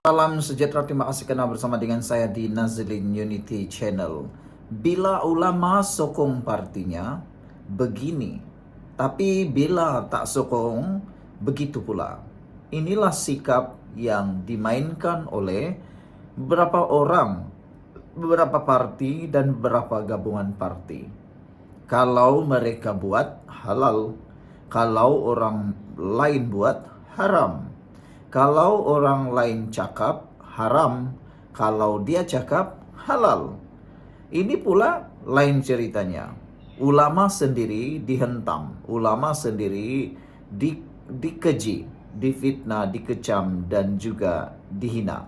Salam sejahtera, terima kasih kerana bersama dengan saya di Nazlin Unity Channel. Bila ulama sokong partinya, begini. Tapi bila tak sokong, begitu pula. Inilah sikap yang dimainkan oleh beberapa orang, beberapa parti dan beberapa gabungan parti. Kalau mereka buat, halal. Kalau orang lain buat, haram. Kalau orang lain cakap, haram. Kalau dia cakap, halal. Ini pula lain ceritanya. Ulama sendiri dihentam. Ulama sendiri dikeji, difitnah, dikecam dan juga dihina.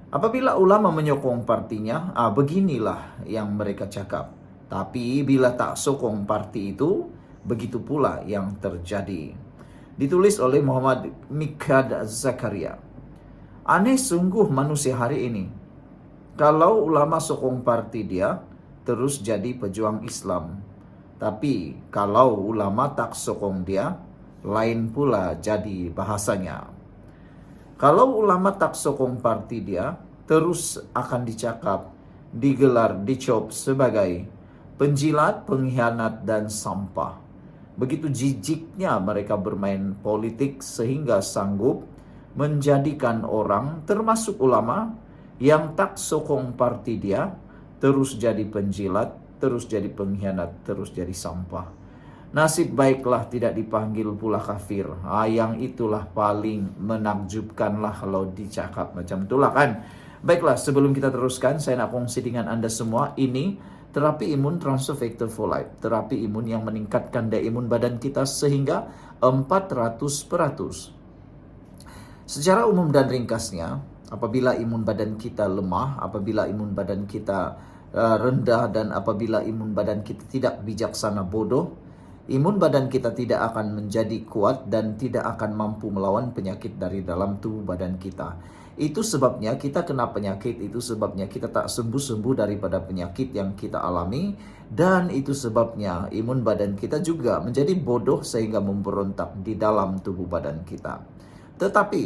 Apabila ulama menyokong partinya, beginilah yang mereka cakap. Tapi bila tak sokong parti itu, begitu pula yang terjadi. Ditulis oleh Muhammad Mikdad Zakaria. Aneh sungguh manusia hari ini. Kalau ulama sokong parti dia, terus jadi pejuang Islam. Tapi kalau ulama tak sokong dia, lain pula jadi bahasanya. Kalau ulama tak sokong parti dia, terus akan dicakap, digelar, dicop sebagai penjilat, pengkhianat, dan sampah. Begitu jijiknya mereka bermain politik sehingga sanggup menjadikan orang, termasuk ulama, yang tak sokong parti dia, terus jadi penjilat, terus jadi pengkhianat, terus jadi sampah. Nasib baiklah tidak dipanggil pula kafir. Yang itulah paling menakjubkanlah kalau dicakap macam itulah kan. Baiklah, sebelum kita teruskan, saya nak kongsi dengan anda semua ini terapi imun transfer factor folate, terapi imun yang meningkatkan daya imun badan kita sehingga 400%. Secara umum dan ringkasnya, apabila imun badan kita lemah, apabila imun badan kita rendah dan apabila imun badan kita tidak bijaksana bodoh, imun badan kita tidak akan menjadi kuat dan tidak akan mampu melawan penyakit dari dalam tubuh badan kita. Itu sebabnya kita kena penyakit, itu sebabnya kita tak sembuh-sembuh daripada penyakit yang kita alami, dan itu sebabnya imun badan kita juga menjadi bodoh sehingga memberontak di dalam tubuh badan kita. Tetapi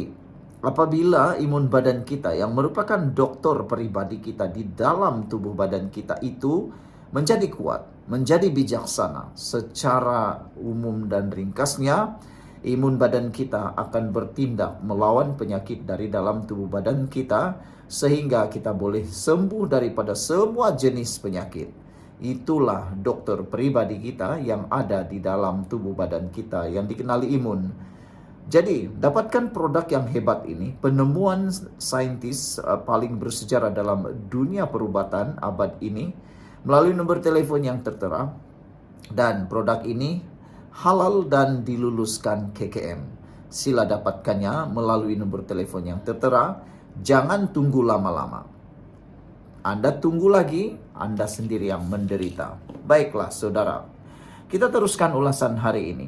apabila imun badan kita yang merupakan doktor pribadi kita di dalam tubuh badan kita itu menjadi kuat, menjadi bijaksana, secara umum dan ringkasnya, imun badan kita akan bertindak melawan penyakit dari dalam tubuh badan kita sehingga kita boleh sembuh daripada semua jenis penyakit. Itulah dokter pribadi kita yang ada di dalam tubuh badan kita yang dikenali imun. Jadi, dapatkan produk yang hebat ini, penemuan saintis paling bersejarah dalam dunia perubatan abad ini, melalui nomor telepon yang tertera, dan produk ini halal dan diluluskan KKM. Sila dapatkannya melalui nomor telepon yang tertera. Jangan tunggu lama-lama. Anda tunggu lagi, Anda sendiri yang menderita. Baiklah saudara, kita teruskan ulasan hari ini.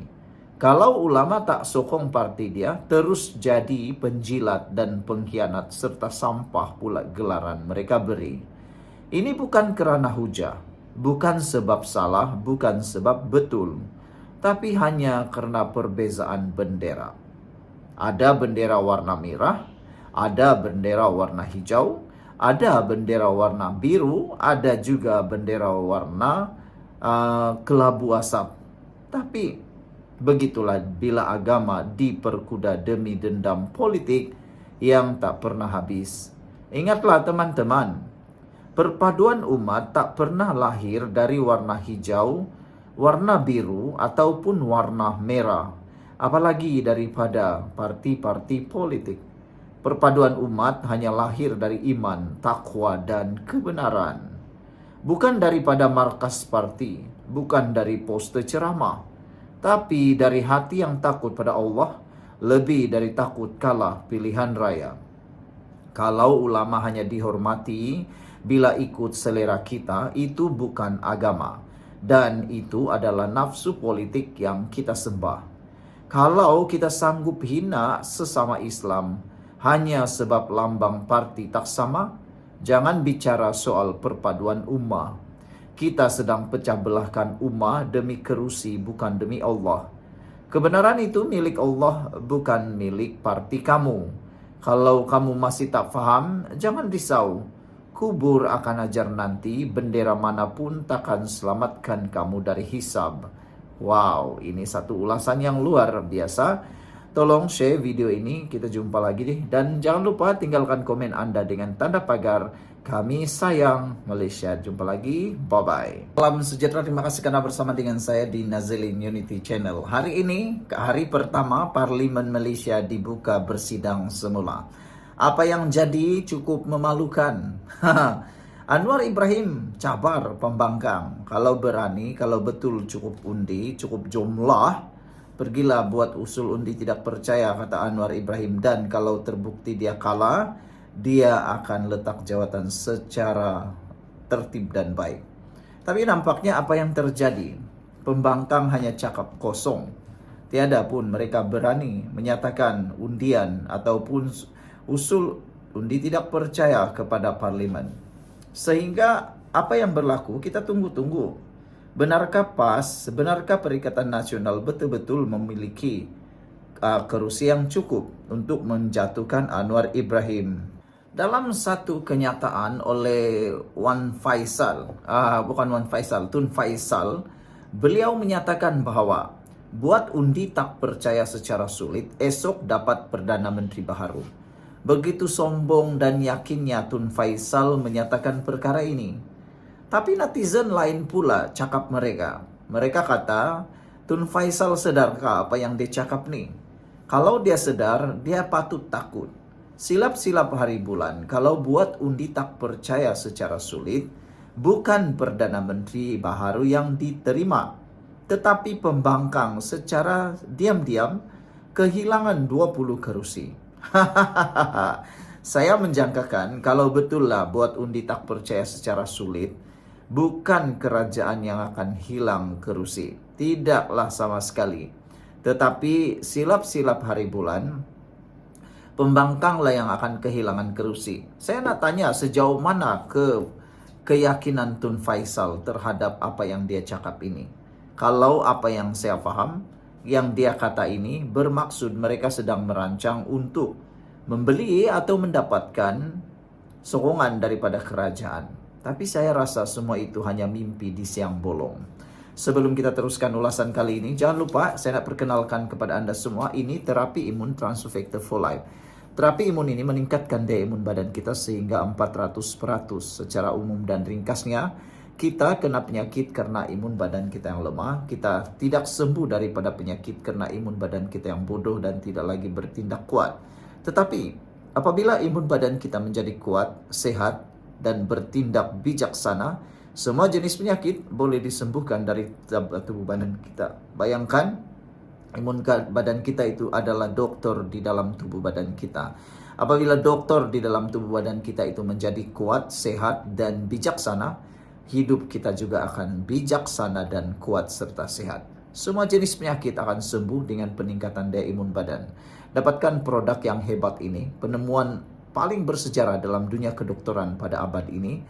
Kalau ulama tak sokong parti dia, terus jadi penjilat dan pengkhianat serta sampah pula gelaran mereka beri. Ini bukan kerana hujah, bukan sebab salah, bukan sebab betul, tapi hanya karena perbezaan bendera. Ada bendera warna merah, ada bendera warna hijau, ada bendera warna biru, ada juga bendera warna kelabu asap. Tapi begitulah bila agama diperkuda demi dendam politik yang tak pernah habis. Ingatlah teman-teman, perpaduan umat tak pernah lahir dari warna hijau, warna biru ataupun warna merah, apalagi daripada parti-parti politik. Perpaduan umat hanya lahir dari iman, takwa dan kebenaran. Bukan daripada markas parti, bukan dari poster ceramah, tapi dari hati yang takut pada Allah, lebih dari takut kalah pilihan raya. Kalau ulama hanya dihormati bila ikut selera kita, itu bukan agama. Dan itu adalah nafsu politik yang kita sembah. Kalau kita sanggup hina sesama Islam hanya sebab lambang parti tak sama, jangan bicara soal perpaduan ummah. Kita sedang pecah belahkan ummah demi kerusi, bukan demi Allah. Kebenaran itu milik Allah, bukan milik parti kamu. Kalau kamu masih tak faham, jangan risau. Kubur akan ajar nanti, bendera manapun takkan selamatkan kamu dari hisab. Wow, ini satu ulasan yang luar biasa. Tolong share video ini, kita jumpa lagi deh. Dan jangan lupa tinggalkan komen Anda dengan tanda pagar. Kami sayang Malaysia. Jumpa lagi, bye-bye. Salam sejahtera, terima kasih karena bersama dengan saya di Nazilin Unity Channel. Hari ini, hari pertama Parlimen Malaysia dibuka bersidang semula. Apa yang jadi cukup memalukan. Anwar Ibrahim cabar pembangkang. Kalau berani, kalau betul cukup undi, cukup jumlah, pergilah buat usul undi tidak percaya, kata Anwar Ibrahim. Dan kalau terbukti dia kalah, dia akan letak jawatan secara tertib dan baik. Tapi nampaknya apa yang terjadi? Pembangkang hanya cakap kosong. Tiada pun mereka berani menyatakan undian ataupun usul undi tidak percaya kepada parlimen. Sehingga apa yang berlaku kita tunggu-tunggu. Benarkah PAS, benarkah Perikatan Nasional betul-betul memiliki kerusi yang cukup untuk menjatuhkan Anwar Ibrahim? Dalam satu kenyataan oleh Tun Faisal, beliau menyatakan bahwa buat undi tak percaya secara sulit, esok dapat Perdana Menteri baharu. Begitu sombong dan yakinnya Tun Faisal menyatakan perkara ini. Tapi netizen lain pula cakap mereka. Mereka kata, Tun Faisal sedarkah apa yang dia cakap nih? Kalau dia sedar, dia patut takut. Silap-silap hari bulan, kalau buat undi tak percaya secara sulit, bukan Perdana Menteri baharu yang diterima, tetapi pembangkang secara diam-diam kehilangan 20 kerusi. Saya menjangkakan kalau betullah buat undi tak percaya secara sulit, bukan kerajaan yang akan hilang kerusi. Tidaklah sama sekali. Tetapi silap-silap hari bulan, pembangkanglah yang akan kehilangan kerusi. Saya nak tanya sejauh mana keyakinan Tun Faisal terhadap apa yang dia cakap ini. Kalau apa yang saya faham, yang dia kata ini bermaksud mereka sedang merancang untuk membeli atau mendapatkan sokongan daripada kerajaan. Tapi saya rasa semua itu hanya mimpi di siang bolong. Sebelum kita teruskan ulasan kali ini, jangan lupa saya nak perkenalkan kepada Anda semua, ini terapi imun Transfactor for Life. Terapi imun ini meningkatkan daya imun badan kita sehingga 400%. Secara umum dan ringkasnya, kita kena penyakit karena imun badan kita yang lemah. Kita tidak sembuh daripada penyakit karena imun badan kita yang bodoh dan tidak lagi bertindak kuat. Tetapi apabila imun badan kita menjadi kuat, sehat, dan bertindak bijaksana, semua jenis penyakit boleh disembuhkan dari tubuh badan kita. Bayangkan, imun badan kita itu adalah doktor di dalam tubuh badan kita. Apabila doktor di dalam tubuh badan kita itu menjadi kuat, sehat, dan bijaksana, hidup kita juga akan bijaksana dan kuat serta sehat. Semua jenis penyakit akan sembuh dengan peningkatan daya imun badan. Dapatkan produk yang hebat ini, penemuan paling bersejarah dalam dunia kedokteran pada abad ini,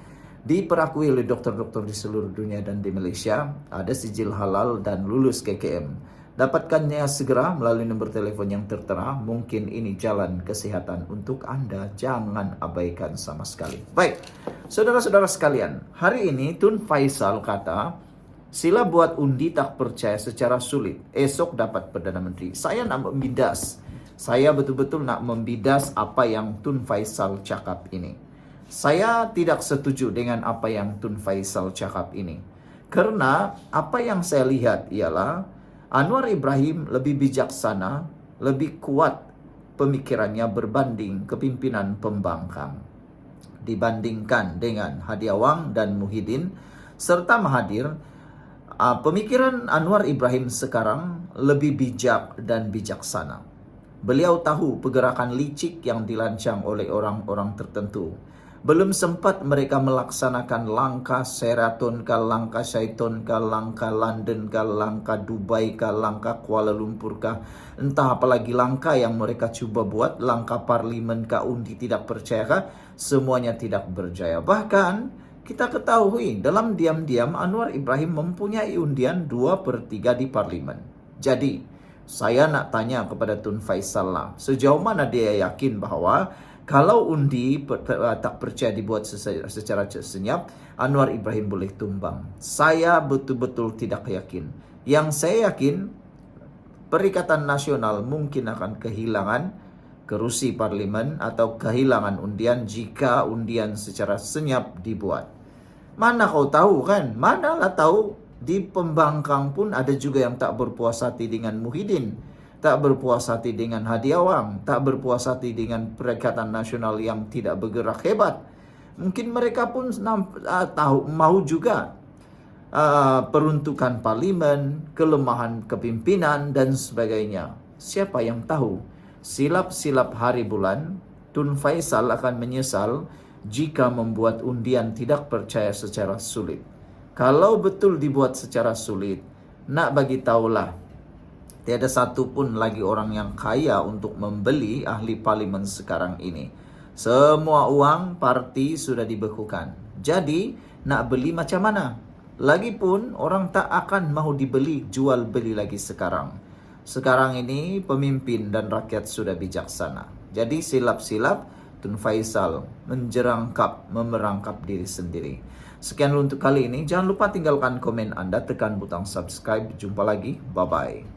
diperakui oleh dokter-dokter di seluruh dunia dan di Malaysia, ada sijil halal dan lulus KKM. Dapatkannya segera melalui nombor telepon yang tertera. Mungkin ini jalan kesehatan untuk Anda, jangan abaikan sama sekali. Baik, saudara-saudara sekalian, hari ini Tun Faisal kata, sila buat undi tak percaya secara sulit, esok dapat Perdana Menteri. Saya nak membidas. Saya betul-betul nak membidas apa yang Tun Faisal cakap ini. Saya tidak setuju dengan apa yang Tun Faisal cakap ini. Karena apa yang saya lihat ialah Anwar Ibrahim lebih bijaksana, lebih kuat pemikirannya berbanding kepimpinan pembangkang. Dibandingkan dengan Hadiah Wang dan Muhyiddin serta Mahathir, pemikiran Anwar Ibrahim sekarang lebih bijak dan bijaksana. Beliau tahu pergerakan licik yang dilancang oleh orang-orang tertentu. Belum sempat mereka melaksanakan langkah Sheraton kah, langkah Shaiton kah, langkah London kah, langkah Dubai kah, langkah Kuala Lumpur kah, entah apalagi langkah yang mereka cuba buat, langkah parlimen kah, undi tidak percaya kah, semuanya tidak berjaya. Bahkan kita ketahui dalam diam-diam Anwar Ibrahim mempunyai undian 2/3 di parlimen. Jadi Saya nak tanya kepada Tun Faisal lah, sejauh mana dia yakin bahwa kalau undi tak percaya dibuat secara senyap, Anwar Ibrahim boleh tumbang. Saya betul-betul tidak yakin. Yang saya yakin, Perikatan Nasional mungkin akan kehilangan kerusi parlimen atau kehilangan undian jika undian secara senyap dibuat. Mana kau tahu kan? Manalah tahu, di pembangkang pun ada juga yang tak berpuas hati dengan Muhyiddin, tak berpuas hati dengan Hadi Awang, tak berpuas hati dengan Perikatan Nasional yang tidak bergerak hebat. Mungkin mereka pun mau juga peruntukan parlimen, kelemahan kepimpinan dan sebagainya. Siapa yang tahu? Silap-silap hari bulan, Tun Faisal akan menyesal jika membuat undian tidak percaya secara sulit. Kalau betul dibuat secara sulit, nak bagi tahulah, tiada satu pun lagi orang yang kaya untuk membeli ahli parlimen sekarang ini. Semua uang parti sudah dibekukan. Jadi, nak beli macam mana? Lagipun, orang tak akan mahu dibeli, jual beli lagi sekarang. Sekarang ini, pemimpin dan rakyat sudah bijaksana. Jadi, silap-silap, Tun Faisal memerangkap diri sendiri. Sekian untuk kali ini. Jangan lupa tinggalkan komen Anda, tekan butang subscribe. Jumpa lagi. Bye-bye.